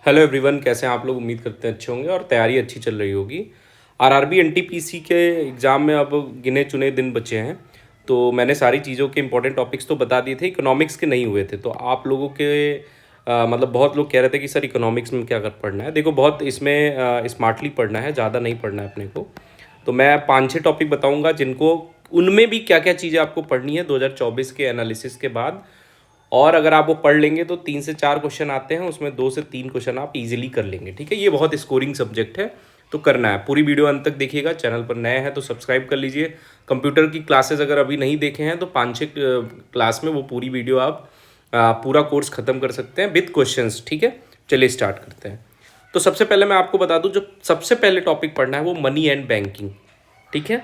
Hello everyone, कैसे हैं आप लोग। उम्मीद करते हैं अच्छे होंगे और तैयारी अच्छी चल रही होगी। आरआरबी एनटीपीसी के एग्ज़ाम में अब गिने चुने दिन बचे हैं, तो मैंने सारी चीज़ों के इंपॉर्टेंट टॉपिक्स तो बता दिए थे। इकोनॉमिक्स के नहीं हुए थे, तो आप लोगों के मतलब बहुत लोग कह रहे थे कि सर इकोनॉमिक्स में क्या कर पढ़ना है। देखो, बहुत इसमें स्मार्टली पढ़ना है, ज़्यादा नहीं पढ़ना है अपने को। तो मैं 5-6 टॉपिक बताऊंगा जिनको, उनमें भी क्या क्या चीज़ें आपको पढ़नी है 2024 के एनालिसिस के बाद। और अगर आप वो पढ़ लेंगे तो 3 से 4 क्वेश्चन आते हैं, उसमें 2 से 3 क्वेश्चन आप इजीली कर लेंगे। ठीक है, ये बहुत स्कोरिंग सब्जेक्ट है, तो करना है। पूरी वीडियो अंत तक देखिएगा। चैनल पर नए हैं तो सब्सक्राइब कर लीजिए। कंप्यूटर की क्लासेस अगर अभी नहीं देखे हैं तो 5-6 क्लास में वो पूरी वीडियो आप पूरा कोर्स ख़त्म कर सकते हैं विद क्वेश्चंस। ठीक है, चलिए स्टार्ट करते हैं। तो सबसे पहले मैं आपको बता दूं, जो सबसे पहले टॉपिक पढ़ना है वो मनी एंड बैंकिंग। ठीक है,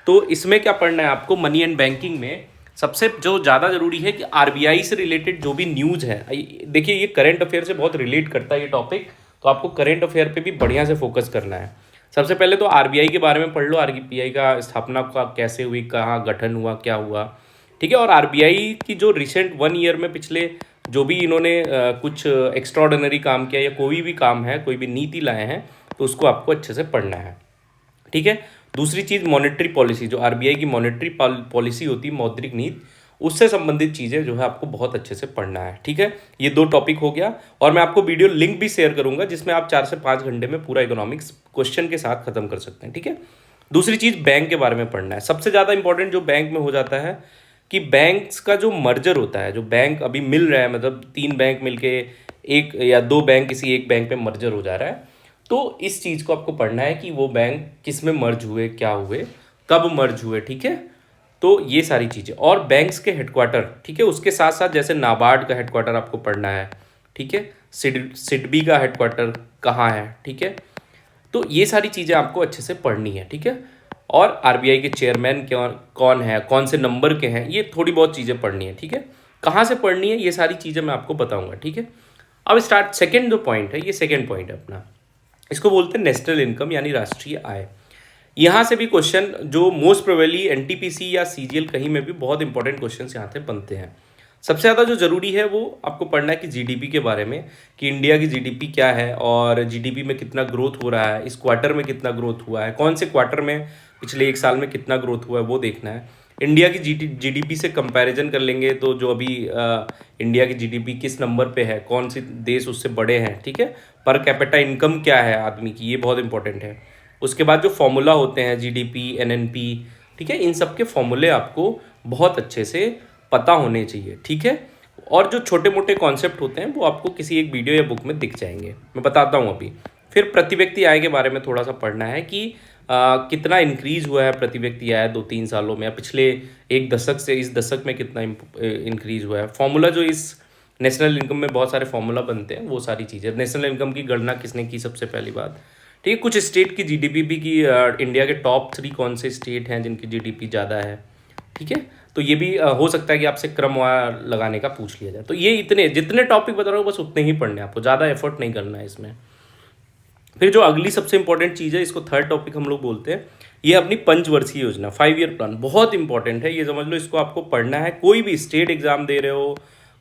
तो इसमें क्या पढ़ना है आपको, मनी एंड बैंकिंग में सबसे जो ज़्यादा ज़रूरी है कि आरबीआई से रिलेटेड जो भी न्यूज़ है, देखिए ये करंट अफेयर से बहुत रिलेट करता है ये टॉपिक, तो आपको करंट अफेयर पे भी बढ़िया से फोकस करना है। सबसे पहले तो आरबीआई के बारे में पढ़ लो। आरबीआई का स्थापना का कैसे हुई, कहाँ गठन हुआ, क्या हुआ। ठीक है, और आरबीआई की जो रिसेंट 1 ईयर में पिछले जो भी इन्होंने कुछ एक्स्ट्रॉर्डनरी काम किया या कोई भी काम है, कोई भी नीति लाए हैं, तो उसको आपको अच्छे से पढ़ना है। ठीक है, दूसरी चीज़ मॉनेटरी पॉलिसी, जो आरबीआई की मॉनेटरी पॉलिसी होती है, मौद्रिक नीति, उससे संबंधित चीज़ें जो है आपको बहुत अच्छे से पढ़ना है। ठीक है, ये 2 टॉपिक हो गया, और मैं आपको वीडियो लिंक भी शेयर करूंगा जिसमें आप 4 से 5 घंटे में पूरा इकोनॉमिक्स क्वेश्चन के साथ खत्म कर सकते हैं। ठीक है, दूसरी चीज़ बैंक के बारे में पढ़ना है। सबसे ज़्यादा इंपॉर्टेंट जो बैंक में हो जाता है कि बैंक्स का जो मर्जर होता है, जो बैंक अभी मिल रहा है, मतलब 3 बैंक मिलके एक या 2 बैंक किसी एक बैंक में मर्जर हो जा रहा है, तो इस चीज़ को आपको पढ़ना है कि वो बैंक किस में मर्ज हुए, क्या हुए, कब मर्ज हुए। ठीक है, तो ये सारी चीज़ें, और बैंक्स के हेडक्वार्टर। ठीक है, उसके साथ साथ जैसे नाबार्ड का हेडक्वार्टर आपको पढ़ना है। ठीक है, सिडबी का हेडक्वार्टर कहाँ है। ठीक है, तो ये सारी चीज़ें आपको अच्छे से पढ़नी है। ठीक है, और आरबीआई के चेयरमैन कौन है, कौन से नंबर के हैं, ये थोड़ी बहुत चीज़ें पढ़नी है। ठीक है, कहाँ से पढ़नी है ये सारी चीज़ें मैं आपको बताऊंगा। ठीक है, अब स्टार्ट। सेकेंड जो पॉइंट है, ये सेकेंड पॉइंट है अपना, इसको बोलते हैं नेशनल इनकम यानी राष्ट्रीय आय। यहाँ से भी क्वेश्चन जो मोस्ट प्रोबेबली एनटीपीसी या सीजीएल कहीं में भी बहुत इंपॉर्टेंट क्वेश्चन यहाँ से बनते हैं। सबसे ज़्यादा जो ज़रूरी है वो आपको पढ़ना है कि जीडीपी के बारे में, कि इंडिया की जीडीपी क्या है और जीडीपी में कितना ग्रोथ हो रहा है, इस क्वार्टर में कितना ग्रोथ हुआ है, कौन से क्वार्टर में पिछले 1 साल में कितना ग्रोथ हुआ है वो देखना है। इंडिया की जीडीपी से कंपैरिजन कर लेंगे तो जो अभी इंडिया की जीडीपी किस नंबर पे है, कौन से देश उससे बड़े हैं। ठीक है, पर कैपिटा इनकम क्या है आदमी की, ये बहुत इंपॉर्टेंट है। उसके बाद जो फॉर्मूला होते हैं जीडीपी, एनएनपी, ठीक है, इन सब के फॉर्मूले आपको बहुत अच्छे से पता होने चाहिए। ठीक है, और जो छोटे मोटे कॉन्सेप्ट होते हैं वो आपको किसी एक वीडियो या बुक में दिख जाएंगे, मैं बताता हूँ अभी। फिर प्रति व्यक्ति आय के बारे में थोड़ा सा पढ़ना है कि कितना इंक्रीज हुआ है प्रति व्यक्ति आय 2-3 सालों में, या पिछले 1 दशक से इस दशक में कितना इंक्रीज हुआ है। फॉर्मूला जो इस नेशनल इनकम में बहुत सारे फॉर्मूला बनते हैं, वो सारी चीज़ें। नेशनल इनकम की गणना किसने की, सबसे पहली बात। ठीक है, कुछ स्टेट की जीडीपी भी की, इंडिया के टॉप 3 कौन से स्टेट हैं जिनकी जीडीपी ज़्यादा है। ठीक है, तो ये भी हो सकता है कि आपसे क्रमवार लगाने का पूछ लिया जाए। तो ये इतने जितने टॉपिक बता रहा हूँ बस उतने ही पढ़ने, आपको ज़्यादा एफर्ट नहीं करना है इसमें। फिर जो अगली सबसे इंपॉर्टेंट चीज़ है, इसको थर्ड टॉपिक हम लोग बोलते हैं, ये अपनी पंचवर्षीय योजना, 5 ईयर प्लान। बहुत इंपॉर्टेंट है, ये समझ लो, इसको आपको पढ़ना है। कोई भी स्टेट एग्जाम दे रहे हो,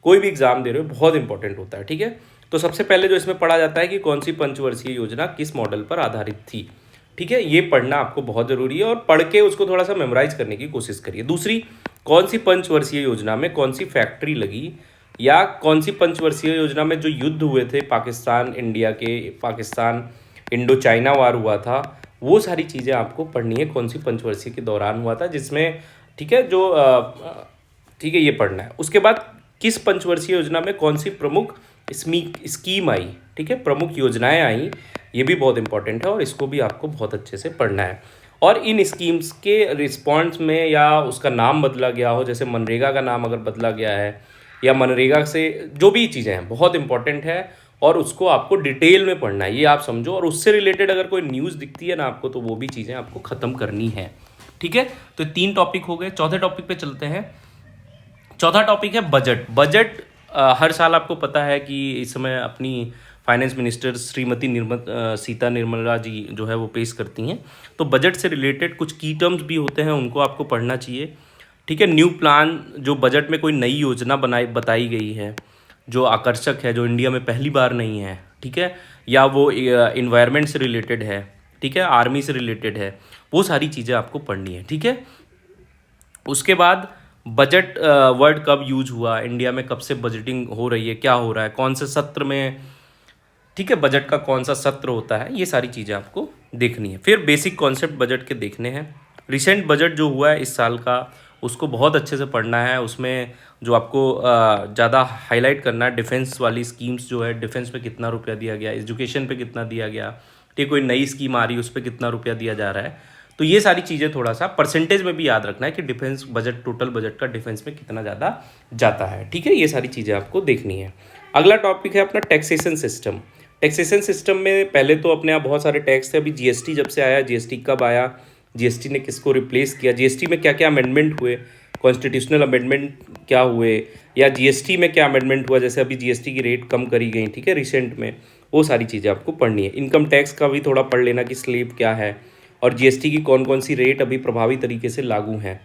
कोई भी एग्जाम दे रहे हो, बहुत इंपॉर्टेंट होता है। ठीक है, तो सबसे पहले जो इसमें पढ़ा जाता है कि कौन सी पंचवर्षीय योजना किस मॉडल पर आधारित थी। ठीक है, ये पढ़ना आपको बहुत ज़रूरी है, और पढ़ के उसको थोड़ा सा मेमोराइज करने की कोशिश करिए। दूसरी, कौन सी पंचवर्षीय योजना में कौन सी फैक्ट्री लगी, या कौन सी पंचवर्षीय योजना में जो युद्ध हुए थे पाकिस्तान इंडिया के, पाकिस्तान इंडो चाइना वार हुआ था, वो सारी चीज़ें आपको पढ़नी है, कौन सी पंचवर्षीय के दौरान हुआ था जिसमें। ठीक है, जो ठीक है, ये पढ़ना है। उसके बाद किस पंचवर्षीय योजना में कौन सी प्रमुख स्कीम आई, ठीक है, प्रमुख योजनाएं आई, ये भी बहुत इंपॉर्टेंट है, और इसको भी आपको बहुत अच्छे से पढ़ना है। और इन स्कीम्स के रिस्पॉन्स में या उसका नाम बदला गया हो, जैसे मनरेगा का नाम अगर बदला गया है, या मनरेगा से जो भी चीज़ें हैं, बहुत इंपॉर्टेंट है, और उसको आपको डिटेल में पढ़ना है, ये आप समझो। और उससे रिलेटेड अगर कोई न्यूज़ दिखती है ना आपको, तो वो भी चीज़ें आपको ख़त्म करनी है। ठीक है, तो 3 टॉपिक हो गए। चौथे टॉपिक पे चलते हैं। चौथा टॉपिक है बजट। बजट हर साल आपको पता है कि इस समय अपनी फाइनेंस मिनिस्टर श्रीमती सीता निर्मला जी जो है वो पेश करती हैं। तो बजट से रिलेटेड कुछ की टर्म्स भी होते हैं, उनको आपको पढ़ना चाहिए। ठीक है, न्यू प्लान, जो बजट में कोई नई योजना बताई गई है जो आकर्षक है, जो इंडिया में पहली बार नहीं है, ठीक है, या वो इन्वायरमेंट से रिलेटेड है, ठीक है, आर्मी से रिलेटेड है, वो सारी चीज़ें आपको पढ़नी है, ठीक है। उसके बाद बजट वर्ड कब यूज हुआ, इंडिया में कब से बजटिंग हो रही है, क्या हो रहा है, कौन से सत्र में, ठीक है, बजट का कौन सा सत्र होता है, ये सारी चीज़ें आपको देखनी है। फिर बेसिक कॉन्सेप्ट बजट के देखने हैं। रिसेंट बजट जो हुआ है इस साल का, उसको बहुत अच्छे से पढ़ना है। उसमें जो आपको ज़्यादा हाईलाइट करना है, डिफेंस वाली स्कीम्स जो है, डिफेंस पे कितना रुपया दिया गया, एजुकेशन पे कितना दिया गया, ठीक, कोई नई स्कीम आ रही है उस पर कितना रुपया दिया जा रहा है। तो ये सारी चीज़ें थोड़ा सा परसेंटेज में भी याद रखना है कि डिफेंस बजट, टोटल बजट का डिफेंस में कितना ज़्यादा जाता है, ठीक है, ये सारी चीज़ें आपको देखनी है। अगला टॉपिक है अपना टैक्सेशन सिस्टम। टैक्सेशन सिस्टम में पहले तो अपने यहाँ बहुत सारे टैक्स थे, अभी जीएसटी जब से आया, जीएसटी कब आया, जीएसटी ने किसको रिप्लेस किया, जीएसटी में क्या क्या अमेंडमेंट हुए, कॉन्स्टिट्यूशनल अमेंडमेंट क्या हुए, या जीएसटी में क्या अमेंडमेंट हुआ, जैसे अभी जीएसटी की रेट कम करी गई, ठीक है, रिसेंट में, वो सारी चीज़ें आपको पढ़नी है। इनकम टैक्स का भी थोड़ा पढ़ लेना कि स्लैब क्या है, और जीएसटी की कौन कौन सी रेट अभी प्रभावी तरीके से लागू हैं,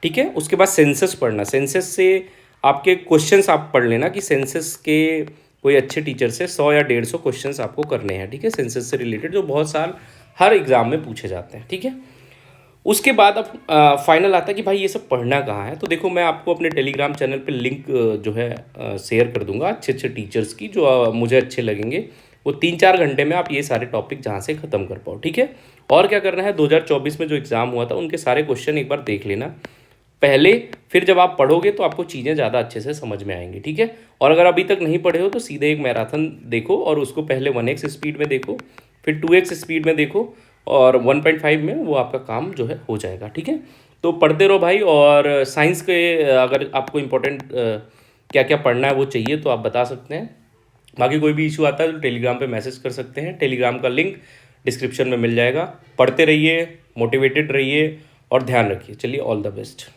ठीक है। उसके बाद सेंसस पढ़ना, सेंसस से आपके क्वेश्चंस आप पढ़ लेना कि सेंसस के कोई अच्छे टीचर से 100 या 150 क्वेश्चंस आपको करने हैं, ठीक है, सेंसस से रिलेटेड, जो बहुत साल हर एग्ज़ाम में पूछे जाते हैं, ठीक है। उसके बाद अब फाइनल आता है कि भाई ये सब पढ़ना कहाँ है। तो देखो, मैं आपको अपने टेलीग्राम चैनल पे लिंक जो है शेयर कर दूंगा अच्छे अच्छे टीचर्स की, जो मुझे अच्छे लगेंगे। वो 3-4 घंटे में आप ये सारे टॉपिक जहाँ से ख़त्म कर पाओ, ठीक है। और क्या करना है, 2024 में जो एग्ज़ाम हुआ था उनके सारे क्वेश्चन एक बार देख लेना पहले, फिर जब आप पढ़ोगे तो आपको चीज़ें ज़्यादा अच्छे से समझ में आएंगी, ठीक है। और अगर अभी तक नहीं पढ़े हो तो सीधे एक मैराथन देखो, और उसको पहले 1x स्पीड में देखो, फिर 2x स्पीड में देखो, और 1.5 में वो आपका काम जो है हो जाएगा, ठीक है। तो पढ़ते रहो भाई। और साइंस के अगर आपको इम्पोर्टेंट क्या क्या पढ़ना है वो चाहिए तो आप बता सकते हैं। बाकी कोई भी इशू आता है तो टेलीग्राम पे मैसेज कर सकते हैं, टेलीग्राम का लिंक डिस्क्रिप्शन में मिल जाएगा। पढ़ते रहिए, मोटिवेटेड रहिए और ध्यान रखिए। चलिए, ऑल द बेस्ट।